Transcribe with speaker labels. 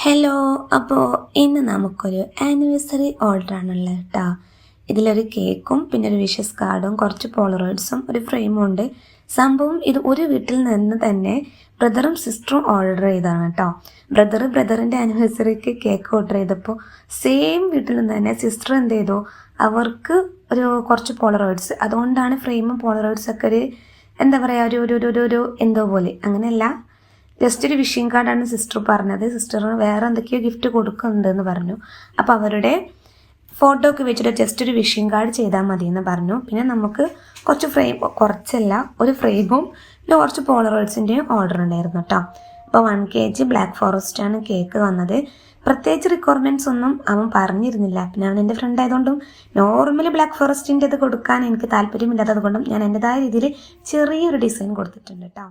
Speaker 1: Hello. അപ്പോൾ ഇന്ന് നമുക്കൊരു ആനിവേഴ്സറി ഓർഡറാണുള്ളത് കേട്ടോ. ഇതിലൊരു കേക്കും പിന്നെ ഒരു വിഷസ് കാർഡും കുറച്ച് പോളറോയിഡ്സും ഒരു ഫ്രെയിമും ഉണ്ട്. സംഭവം ഇത് ഒരു വീട്ടിൽ നിന്ന് തന്നെ ബ്രദറും സിസ്റ്ററും ഓർഡർ ചെയ്തതാണ് കേട്ടോ. ബ്രദറിൻ്റെ ആനിവേഴ്സറിക്ക് കേക്ക് ഓർഡർ ചെയ്തപ്പോൾ സെയിം വീട്ടിൽ നിന്ന് തന്നെ സിസ്റ്റർ എന്ത് ചെയ്തു, അവർക്ക് കുറച്ച് പോളറോയിഡ്സ്, അതുകൊണ്ടാണ് ഫ്രെയിമും പോളറോയിഡ്സൊക്കെ ഒരു എന്താ പറയുക ഒരു എന്തോ പോലെ, അങ്ങനെയല്ല, ജസ്റ്റ് ഒരു വിഷിംഗ് കാർഡാണ് സിസ്റ്റർ പറഞ്ഞത്. സിസ്റ്ററിന് വേറെ എന്തൊക്കെയോ ഗിഫ്റ്റ് കൊടുക്കുന്നുണ്ടെന്ന് പറഞ്ഞു. അപ്പോൾ അവരുടെ ഫോട്ടോ ഒക്കെ വെച്ചിട്ട് ജസ്റ്റ് ഒരു വിഷിംഗ് കാർഡ് ചെയ്താൽ മതി എന്ന് പറഞ്ഞു. പിന്നെ നമുക്ക് കുറച്ചല്ല, ഒരു ഫ്രെയിമും പിന്നെ കുറച്ച് പോളറോയിഡ്സിൻ്റെയും ഓർഡർ ഉണ്ടായിരുന്നു കേട്ടോ. അപ്പോൾ 1 kg ബ്ലാക്ക് ഫോറസ്റ്റാണ് കേക്ക് വന്നത്. പ്രത്യേകിച്ച് റിക്വയർമെൻറ്റ്സ് ഒന്നും അവൻ പറഞ്ഞിരുന്നില്ല. പിന്നെ അവൻ എൻ്റെ ഫ്രണ്ട് ആയതുകൊണ്ടും നോർമലി ബ്ലാക്ക് ഫോറസ്റ്റിൻ്റെ ഇത് കൊടുക്കാൻ എനിക്ക് താല്പര്യമില്ലാത്തത് കൊണ്ടും ഞാൻ എൻ്റെതായ രീതിയിൽ ചെറിയൊരു ഡിസൈൻ കൊടുത്തിട്ടുണ്ട് കേട്ടോ.